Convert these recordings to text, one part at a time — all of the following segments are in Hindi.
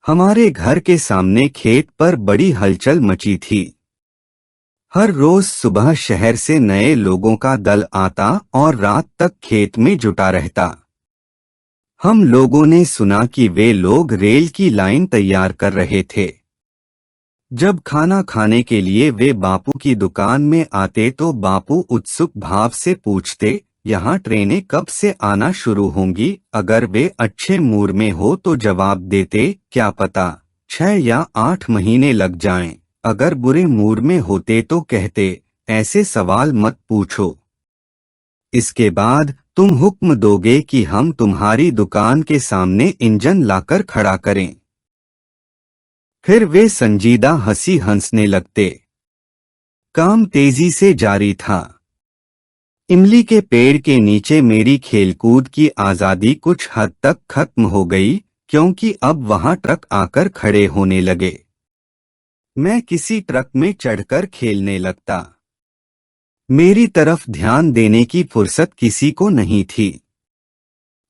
हमारे घर के सामने खेत पर बड़ी हलचल मची थी। हर रोज सुबह शहर से नए लोगों का दल आता और रात तक खेत में जुटा रहता। हम लोगों ने सुना कि वे लोग रेल की लाइन तैयार कर रहे थे। जब खाना खाने के लिए वे बापू की दुकान में आते तो बापू उत्सुक भाव से पूछते, यहाँ ट्रेनें कब से आना शुरू होंगी? अगर वे अच्छे मूड में हो तो जवाब देते, क्या पता 6 या 8 महीने लग जाएं। अगर बुरे मूड में होते तो कहते, ऐसे सवाल मत पूछो। इसके बाद तुम हुक्म दोगे कि हम तुम्हारी दुकान के सामने इंजन लाकर खड़ा करें। फिर वे संजीदा हंसी हंसने लगते। काम तेजी से जारी था। इमली के पेड़ के नीचे मेरी खेलकूद की आजादी कुछ हद तक खत्म हो गई, क्योंकि अब वहां ट्रक आकर खड़े होने लगे। मैं किसी ट्रक में चढ़कर खेलने लगता। मेरी तरफ ध्यान देने की फुर्सत किसी को नहीं थी।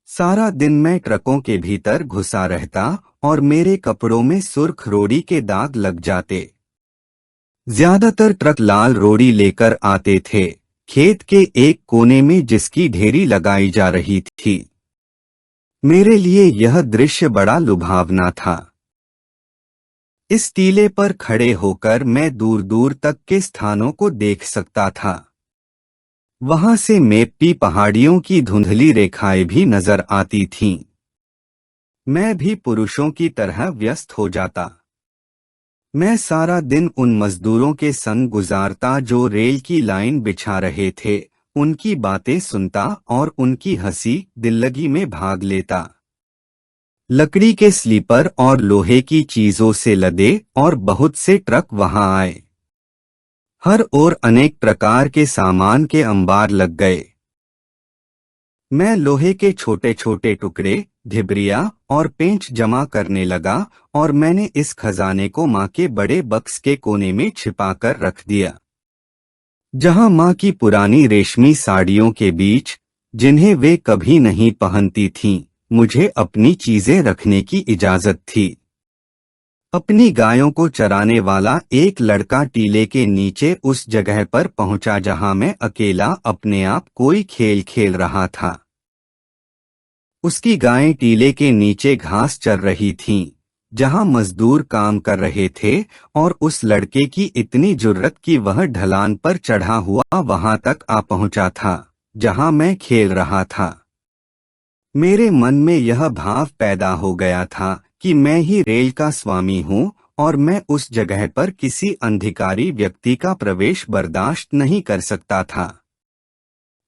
सारा दिन मैं ट्रकों के भीतर घुसा रहता और मेरे कपड़ों में सुर्ख रोड़ी के दाग लग जाते। ज्यादातर ट्रक लाल रोड़ी लेकर आते थे, खेत के एक कोने में जिसकी ढेरी लगाई जा रही थी। मेरे लिए यह दृश्य बड़ा लुभावना था। इस टीले पर खड़े होकर मैं दूर दूर तक के स्थानों को देख सकता था। वहां से मेप्पी पहाड़ियों की धुंधली रेखाएं भी नजर आती थीं। मैं भी पुरुषों की तरह व्यस्त हो जाता। मैं सारा दिन उन मजदूरों के संग गुजारता जो रेल की लाइन बिछा रहे थे, उनकी बातें सुनता और उनकी हंसी दिल्लगी में भाग लेता। लकड़ी के स्लीपर और लोहे की चीजों से लदे और बहुत से ट्रक वहां आए। हर ओर अनेक प्रकार के सामान के अंबार लग गए। मैं लोहे के छोटे छोटे टुकड़े, ढिबरिया और पेंच जमा करने लगा और मैंने इस खजाने को माँ के बड़े बक्स के कोने में छिपाकर रख दिया, जहां माँ की पुरानी रेशमी साड़ियों के बीच, जिन्हें वे कभी नहीं पहनती थीं, मुझे अपनी चीजें रखने की इजाजत थी। अपनी गायों को चराने वाला एक लड़का टीले के नीचे उस जगह पर पहुंचा जहां मैं अकेला अपने आप कोई खेल खेल रहा था। उसकी गायें टीले के नीचे घास चर रही थीं, जहां मजदूर काम कर रहे थे, और उस लड़के की इतनी जुर्रत कि वह ढलान पर चढ़ा हुआ वहां तक आ पहुंचा था जहां मैं खेल रहा था। मेरे मन में यह भाव पैदा हो गया था कि मैं ही रेल का स्वामी हूँ और मैं उस जगह पर किसी अंधिकारी व्यक्ति का प्रवेश बर्दाश्त नहीं कर सकता था।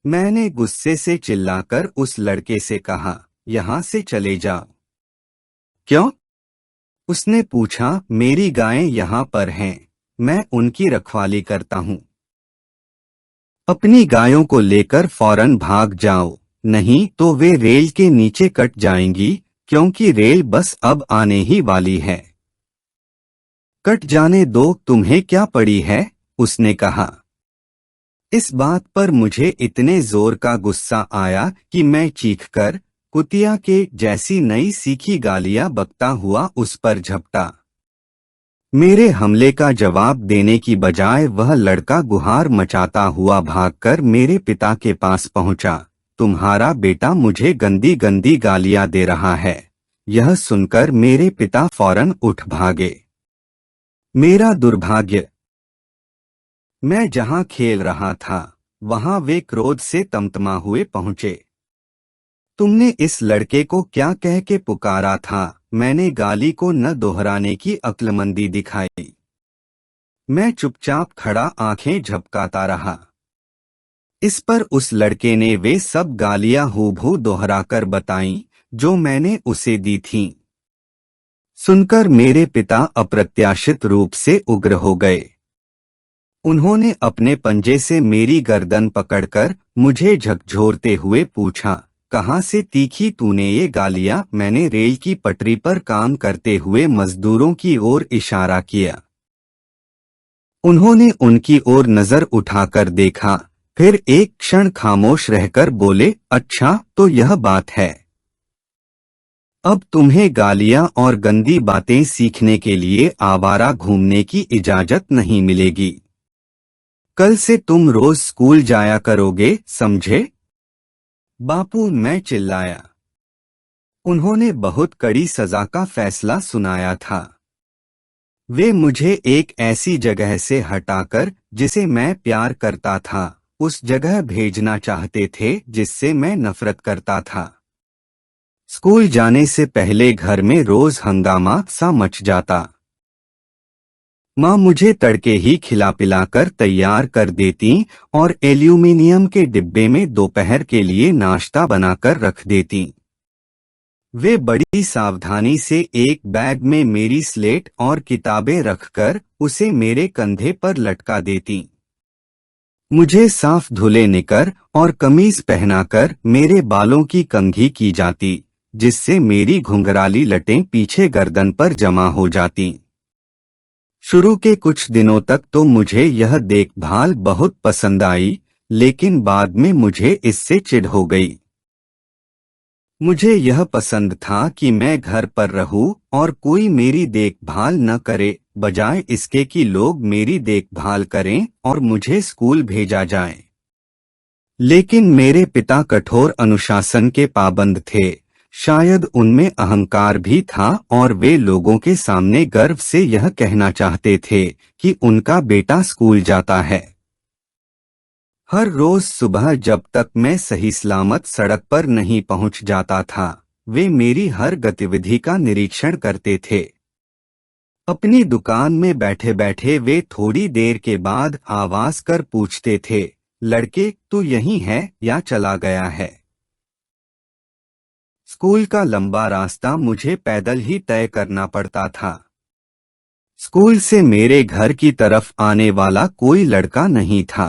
मैंने गुस्से से चिल्लाकर उस लड़के से कहा, यहाँ से चले जाओ। क्यों? उसने पूछा। मेरी गायें यहाँ पर हैं, मैं उनकी रखवाली करता हूँ। अपनी गायों को लेकर फौरन भाग जाओ, नहीं तो वे रेल के नीचे कट जाएंगी, क्योंकि रेल बस अब आने ही वाली है। कट जाने दो, तुम्हें क्या पड़ी है? उसने कहा। इस बात पर मुझे इतने जोर का गुस्सा आया कि मैं चीखकर कुतिया के जैसी नई सीखी गालियां बकता हुआ उस पर झपटा। मेरे हमले का जवाब देने की बजाय वह लड़का गुहार मचाता हुआ भागकर मेरे पिता के पास पहुंचा। तुम्हारा बेटा मुझे गंदी गंदी गालियां दे रहा है। यह सुनकर मेरे पिता फौरन उठ भागे। मेरा दुर्भाग्य, मैं जहां खेल रहा था वहां वे क्रोध से तमतमा हुए पहुंचे। तुमने इस लड़के को क्या कह के पुकारा था? मैंने गाली को न दोहराने की अक्लमंदी दिखाई। मैं चुपचाप खड़ा आंखें झपकाता रहा। इस पर उस लड़के ने वे सब गालियां हूबहू दोहराकर बताईं जो मैंने उसे दी थीं। सुनकर मेरे पिता अप्रत्याशित रूप से उग्र हो गए। उन्होंने अपने पंजे से मेरी गर्दन पकड़कर मुझे झकझोरते हुए पूछा, कहाँ से तीखी तूने ये गालियां? मैंने रेल की पटरी पर काम करते हुए मजदूरों की ओर इशारा किया। उन्होंने उनकी ओर नजर उठाकर देखा, फिर एक क्षण खामोश रहकर बोले, अच्छा तो यह बात है। अब तुम्हें गालियां और गंदी बातें सीखने के लिए आवारा घूमने की इजाजत नहीं मिलेगी। कल से तुम रोज स्कूल जाया करोगे, समझे? बापू, मैं चिल्लाया। उन्होंने बहुत कड़ी सजा का फैसला सुनाया था। वे मुझे एक ऐसी जगह से हटाकर, जिसे मैं प्यार करता था, उस जगह भेजना चाहते थे जिससे मैं नफरत करता था। स्कूल जाने से पहले घर में रोज हंगामा सा मच जाता। माँ मुझे तड़के ही खिला पिलाकर तैयार कर देती और एल्यूमीनियम के डिब्बे में दोपहर के लिए नाश्ता बनाकर रख देती। वे बड़ी सावधानी से एक बैग में मेरी स्लेट और किताबें रखकर उसे मेरे कंधे पर लटका देती। मुझे साफ धुले निकर और कमीज पहनाकर मेरे बालों की कंघी की जाती, जिससे मेरी घुंघराली लटें पीछे गर्दन पर जमा हो जाती। शुरू के कुछ दिनों तक तो मुझे यह देखभाल बहुत पसंद आई, लेकिन बाद में मुझे इससे चिढ़ हो गई। मुझे यह पसंद था कि मैं घर पर रहूं और कोई मेरी देखभाल न करे, बजाय इसके कि लोग मेरी देखभाल करें और मुझे स्कूल भेजा जाए। लेकिन मेरे पिता कठोर अनुशासन के पाबंद थे। शायद उनमें अहंकार भी था और वे लोगों के सामने गर्व से यह कहना चाहते थे कि उनका बेटा स्कूल जाता है। हर रोज सुबह जब तक मैं सही सलामत सड़क पर नहीं पहुंच जाता था, वे मेरी हर गतिविधि का निरीक्षण करते थे। अपनी दुकान में बैठे बैठे वे थोड़ी देर के बाद आवाज कर पूछते थे, लड़के, तू यहीं है या चला गया है? स्कूल का लंबा रास्ता मुझे पैदल ही तय करना पड़ता था। स्कूल से मेरे घर की तरफ आने वाला कोई लड़का नहीं था।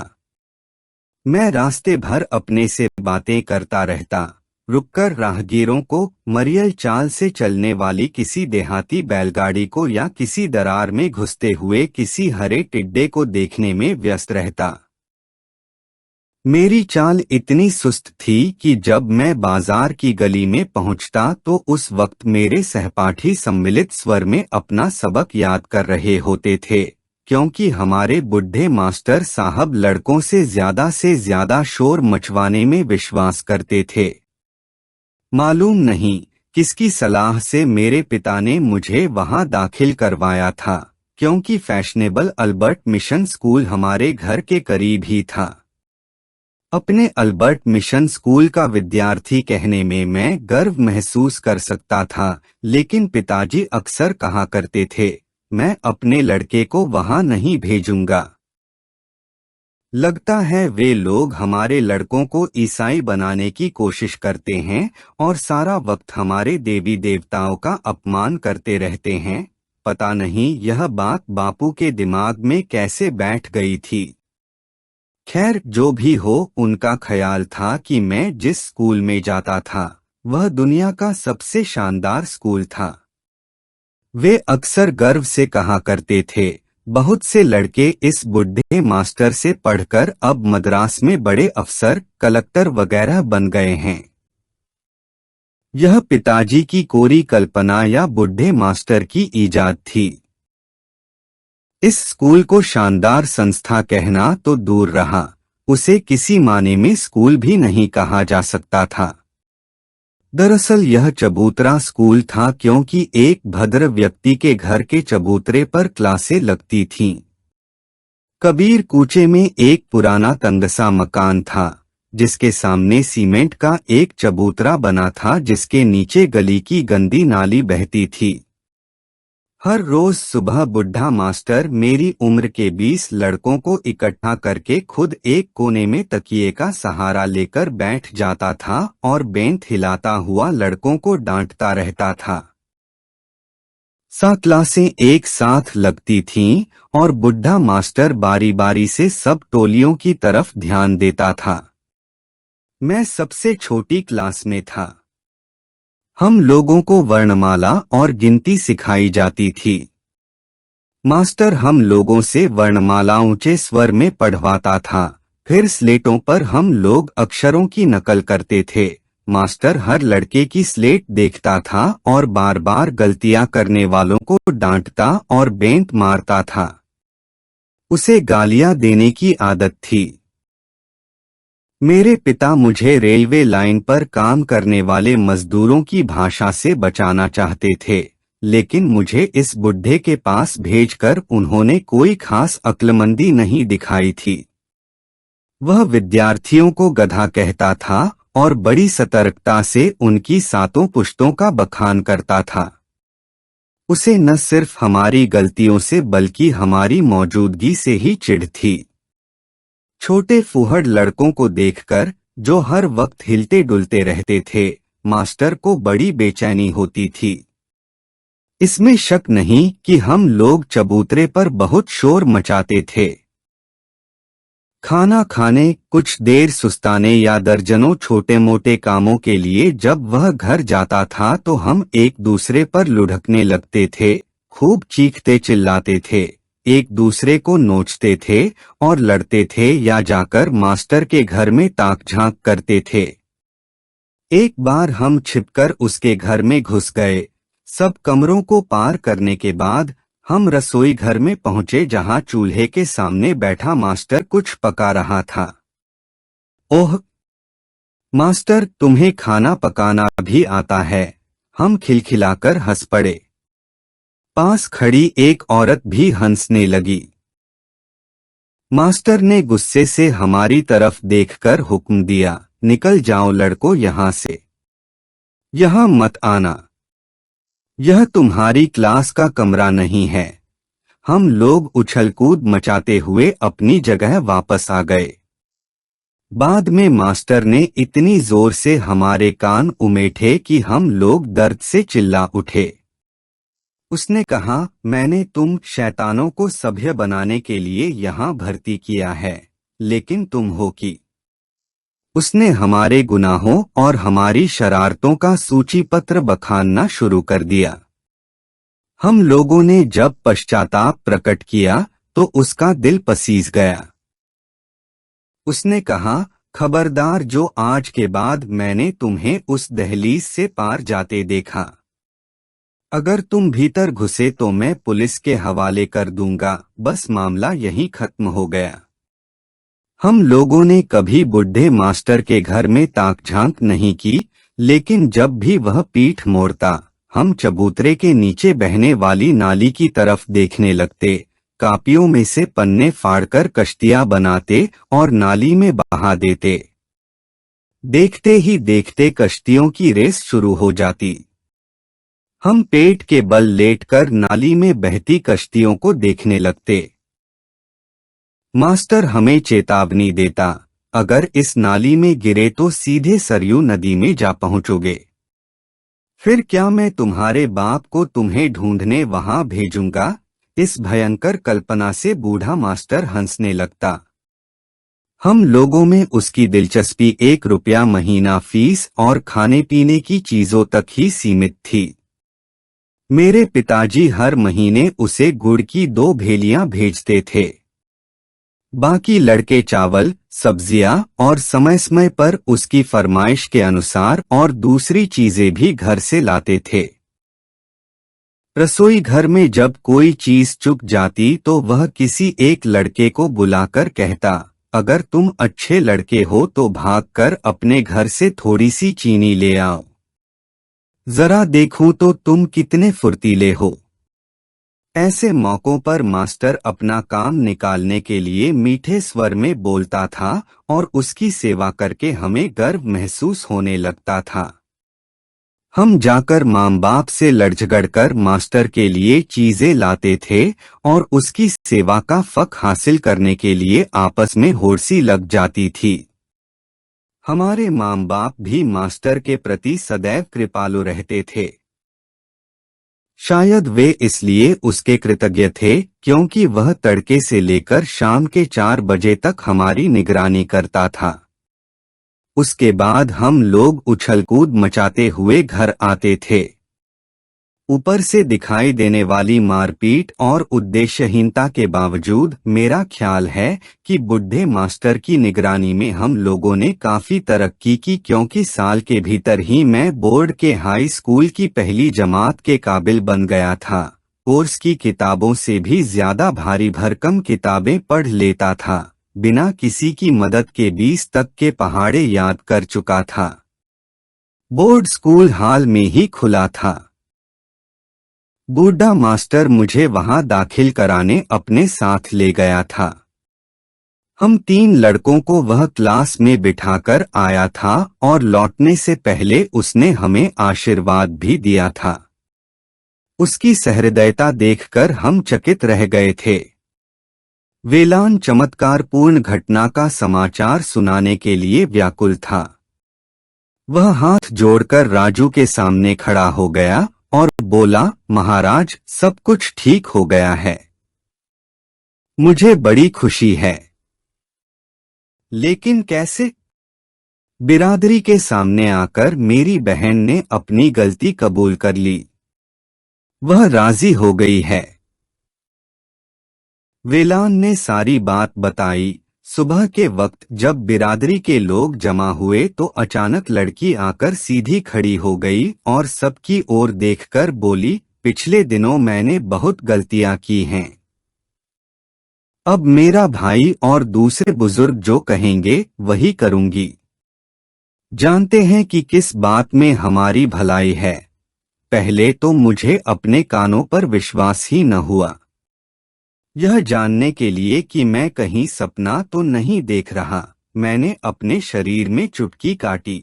मैं रास्ते भर अपने से बातें करता रहता, रुककर राहगीरों को, मरियल चाल से चलने वाली किसी देहाती बैलगाड़ी को या किसी दरार में घुसते हुए किसी हरे टिड्डे को देखने में व्यस्त रहता। मेरी चाल इतनी सुस्त थी कि जब मैं बाजार की गली में पहुंचता तो उस वक्त मेरे सहपाठी सम्मिलित स्वर में अपना सबक याद कर रहे होते थे, क्योंकि हमारे बुढ़े मास्टर साहब लड़कों से ज्यादा शोर मचवाने में विश्वास करते थे। मालूम नहीं किसकी सलाह से मेरे पिता ने मुझे वहां दाखिल करवाया था, क्योंकि फैशनेबल अल्बर्ट मिशन स्कूल हमारे घर के करीब ही था। अपने अल्बर्ट मिशन स्कूल का विद्यार्थी कहने में मैं गर्व महसूस कर सकता था, लेकिन पिताजी अक्सर कहा करते थे, मैं अपने लड़के को वहां नहीं भेजूंगा। लगता है वे लोग हमारे लड़कों को ईसाई बनाने की कोशिश करते हैं और सारा वक्त हमारे देवी देवताओं का अपमान करते रहते हैं। पता नहीं यह बात बापू के दिमाग में कैसे बैठ गई थी। खैर, जो भी हो, उनका ख्याल था कि मैं जिस स्कूल में जाता था वह दुनिया का सबसे शानदार स्कूल था। वे अक्सर गर्व से कहा करते थे, बहुत से लड़के इस बुढ़े मास्टर से पढ़कर अब मद्रास में बड़े अफसर, कलेक्टर वगैरह बन गए हैं। यह पिताजी की कोरी कल्पना या बुढ़े मास्टर की ईजाद थी। इस स्कूल को शानदार संस्था कहना तो दूर रहा, उसे किसी माने में स्कूल भी नहीं कहा जा सकता था। दरअसल यह चबूतरा स्कूल था, क्योंकि एक भद्र व्यक्ति के घर के चबूतरे पर क्लासें लगती थीं। कबीर कूचे में एक पुराना तंगसा मकान था, जिसके सामने सीमेंट का एक चबूतरा बना था, जिसके नीचे गली की गंदी नाली बहती थी। हर रोज सुबह बुढ़ा मास्टर मेरी उम्र के 20 लड़कों को इकट्ठा करके खुद एक कोने में तकिए का सहारा लेकर बैठ जाता था और बेंत हिलाता हुआ लड़कों को डांटता रहता था। 7 क्लासें एक साथ लगती थीं और बुढ़ा मास्टर बारी बारी से सब टोलियों की तरफ ध्यान देता था। मैं सबसे छोटी क्लास में था। हम लोगों को वर्णमाला और गिनती सिखाई जाती थी। मास्टर हम लोगों से वर्णमाला ऊंचे स्वर में पढ़वाता था, फिर स्लेटों पर हम लोग अक्षरों की नकल करते थे। मास्टर हर लड़के की स्लेट देखता था और बार बार गलतियां करने वालों को डांटता और बेंत मारता था। उसे गालियां देने की आदत थी। मेरे पिता मुझे रेलवे लाइन पर काम करने वाले मजदूरों की भाषा से बचाना चाहते थे, लेकिन मुझे इस बुड्ढे के पास भेजकर उन्होंने कोई खास अक्लमंदी नहीं दिखाई थी। वह विद्यार्थियों को गधा कहता था और बड़ी सतर्कता से उनकी सातों पुश्तों का बखान करता था। उसे न सिर्फ हमारी गलतियों से बल्कि हमारी मौजूदगी से ही चिढ़ थी। छोटे फूहड़ लड़कों को देखकर, जो हर वक्त हिलते डुलते रहते थे, मास्टर को बड़ी बेचैनी होती थी। इसमें शक नहीं कि हम लोग चबूतरे पर बहुत शोर मचाते थे। खाना खाने, कुछ देर सुस्ताने या दर्जनों छोटे मोटे कामों के लिए जब वह घर जाता था तो हम एक दूसरे पर लुढ़कने लगते थे, खूब चीखते चिल्लाते थे, एक दूसरे को नोचते थे और लड़ते थे या जाकर मास्टर के घर में ताक झांक करते थे। एक बार हम छिपकर उसके घर में घुस गए। सब कमरों को पार करने के बाद हम रसोई घर में पहुंचे जहां चूल्हे के सामने बैठा मास्टर कुछ पका रहा था। ओह मास्टर, तुम्हें खाना पकाना भी आता है? हम खिलखिलाकर हंस पड़े। पास खड़ी एक औरत भी हंसने लगी। मास्टर ने गुस्से से हमारी तरफ देखकर हुक्म दिया, निकल जाओ लड़को यहां से। यहां मत आना। यह तुम्हारी क्लास का कमरा नहीं है। हम लोग उछलकूद मचाते हुए अपनी जगह वापस आ गए। बाद में मास्टर ने इतनी जोर से हमारे कान उमेठे कि हम लोग दर्द से चिल्ला उठे। उसने कहा, मैंने तुम शैतानों को सभ्य बनाने के लिए यहाँ भर्ती किया है, लेकिन तुम हो कि। उसने हमारे गुनाहों और हमारी शरारतों का सूचीपत्र बखानना शुरू कर दिया। हम लोगों ने जब पश्चाताप प्रकट किया तो उसका दिल पसीज गया। उसने कहा, खबरदार, जो आज के बाद मैंने तुम्हें उस दहलीज से पार जाते देखा। अगर तुम भीतर घुसे तो मैं पुलिस के हवाले कर दूंगा। बस मामला यहीं खत्म हो गया। हम लोगों ने कभी बुढ़े मास्टर के घर में ताक झांक नहीं की, लेकिन जब भी वह पीठ मोड़ता, हम चबूतरे के नीचे बहने वाली नाली की तरफ देखने लगते, कापियों में से पन्ने फाड़कर कश्तियां बनाते और नाली में बहा देते। देखते ही देखते कश्तियों की रेस शुरू हो जाती। हम पेट के बल लेटकर नाली में बहती कश्तियों को देखने लगते। मास्टर हमें चेतावनी देता, अगर इस नाली में गिरे तो सीधे सरयू नदी में जा पहुंचोगे। फिर क्या मैं तुम्हारे बाप को तुम्हें ढूंढने वहां भेजूंगा? इस भयंकर कल्पना से बूढ़ा मास्टर हंसने लगता। हम लोगों में उसकी दिलचस्पी 1 रुपया महीना फीस और खाने पीने की चीजों तक ही सीमित थी। मेरे पिताजी हर महीने उसे गुड़ की 2 भेलियां भेजते थे। बाकी लड़के चावल, सब्जियां और समय समय पर उसकी फरमाइश के अनुसार और दूसरी चीजें भी घर से लाते थे। रसोई घर में जब कोई चीज चुक जाती तो वह किसी एक लड़के को बुलाकर कहता, अगर तुम अच्छे लड़के हो तो भागकर अपने घर से थोड़ी सी चीनी ले आओ। जरा देखूं तो तुम कितने फुर्तीले हो। ऐसे मौकों पर मास्टर अपना काम निकालने के लिए मीठे स्वर में बोलता था और उसकी सेवा करके हमें गर्व महसूस होने लगता था। हम जाकर माँ बाप से लड़झगड़कर मास्टर के लिए चीजें लाते थे और उसकी सेवा का फक हासिल करने के लिए आपस में होड़सी लग जाती थी। हमारे माँ बाप भी मास्टर के प्रति सदैव कृपालु रहते थे। शायद वे इसलिए उसके कृतज्ञ थे क्योंकि वह तड़के से लेकर शाम के 4 बजे तक हमारी निगरानी करता था। उसके बाद हम लोग उछलकूद मचाते हुए घर आते थे। ऊपर से दिखाई देने वाली मारपीट और उद्देश्यहीनता के बावजूद मेरा ख्याल है कि बुढ़े मास्टर की निगरानी में हम लोगों ने काफी तरक्की की, क्योंकि साल के भीतर ही मैं बोर्ड के हाई स्कूल की पहली जमात के काबिल बन गया था। कोर्स की किताबों से भी ज्यादा भारी भरकम किताबें पढ़ लेता था। बिना किसी की मदद के 20 तक के पहाड़े याद कर चुका था। बोर्ड स्कूल हाल में ही खुला था। बूढ़ा मास्टर मुझे वहां दाखिल कराने अपने साथ ले गया था। हम 3 लड़कों को वह क्लास में बिठाकर आया था और लौटने से पहले उसने हमें आशीर्वाद भी दिया था। उसकी सहृदयता देखकर हम चकित रह गए थे। वेलान चमत्कारपूर्ण घटना का समाचार सुनाने के लिए व्याकुल था। वह हाथ जोड़कर राजू के सामने खड़ा हो गया और बोला, महाराज, सब कुछ ठीक हो गया है। मुझे बड़ी खुशी है। लेकिन कैसे? बिरादरी के सामने आकर मेरी बहन ने अपनी गलती कबूल कर ली। वह राजी हो गई है। वेलान ने सारी बात बताई। सुबह के वक्त जब बिरादरी के लोग जमा हुए तो अचानक लड़की आकर सीधी खड़ी हो गई और सबकी ओर देखकर बोली, पिछले दिनों मैंने बहुत गलतियां की हैं। अब मेरा भाई और दूसरे बुजुर्ग जो कहेंगे वही करूंगी। जानते हैं कि किस बात में हमारी भलाई है। पहले तो मुझे अपने कानों पर विश्वास ही न हुआ, यह जानने के लिए कि मैं कहीं सपना तो नहीं देख रहा। मैंने अपने शरीर में चुटकी काटी।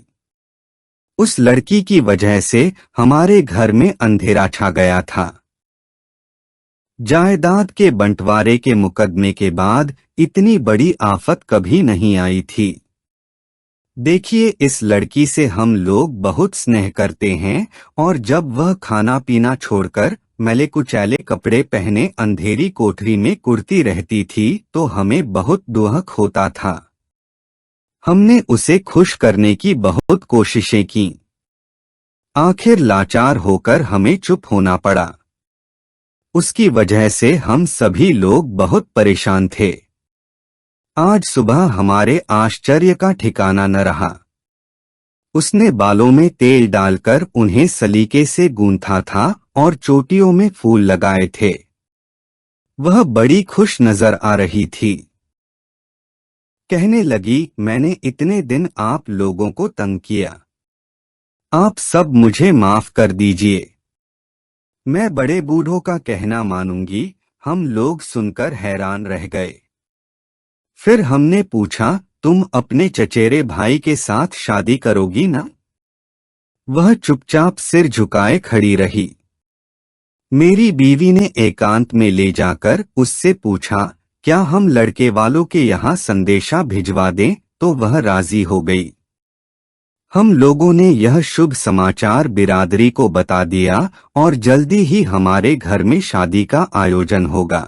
उस लड़की की वजह से हमारे घर में अंधेरा छा गया था। जायदाद के बंटवारे के मुकदमे के बाद इतनी बड़ी आफत कभी नहीं आई थी। देखिए, इस लड़की से हम लोग बहुत स्नेह करते हैं और जब वह खाना पीना छोड़कर मैले कुचैले कपड़े पहने अंधेरी कोठरी में कुर्ती रहती थी तो हमें बहुत दुहक होता था। हमने उसे खुश करने की बहुत कोशिशें की। आखिर लाचार होकर हमें चुप होना पड़ा। उसकी वजह से हम सभी लोग बहुत परेशान थे। आज सुबह हमारे आश्चर्य का ठिकाना न रहा। उसने बालों में तेल डालकर उन्हें सलीके से गूंथा था और चोटियों में फूल लगाए थे। वह बड़ी खुश नजर आ रही थी। कहने लगी, मैंने इतने दिन आप लोगों को तंग किया। आप सब मुझे माफ कर दीजिए। मैं बड़े बूढ़ों का कहना मानूंगी। हम लोग सुनकर हैरान रह गए। फिर हमने पूछा, तुम अपने चचेरे भाई के साथ शादी करोगी ना? वह चुपचाप सिर झुकाए खड़ी रही। मेरी बीवी ने एकांत में ले जाकर उससे पूछा, क्या हम लड़के वालों के यहाँ संदेशा भिजवा दें? तो वह राजी हो गई। हम लोगों ने यह शुभ समाचार बिरादरी को बता दिया और जल्दी ही हमारे घर में शादी का आयोजन होगा।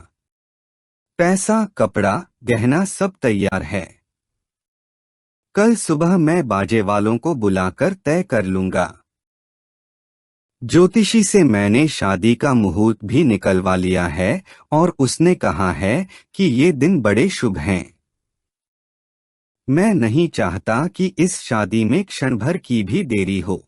पैसा, कपड़ा, गहना सब तैयार है। कल सुबह मैं बाजे वालों को बुलाकर तय कर लूंगा। ज्योतिषी से मैंने शादी का मुहूर्त भी निकलवा लिया है और उसने कहा है कि ये दिन बड़े शुभ हैं। मैं नहीं चाहता कि इस शादी में क्षण भर की भी देरी हो।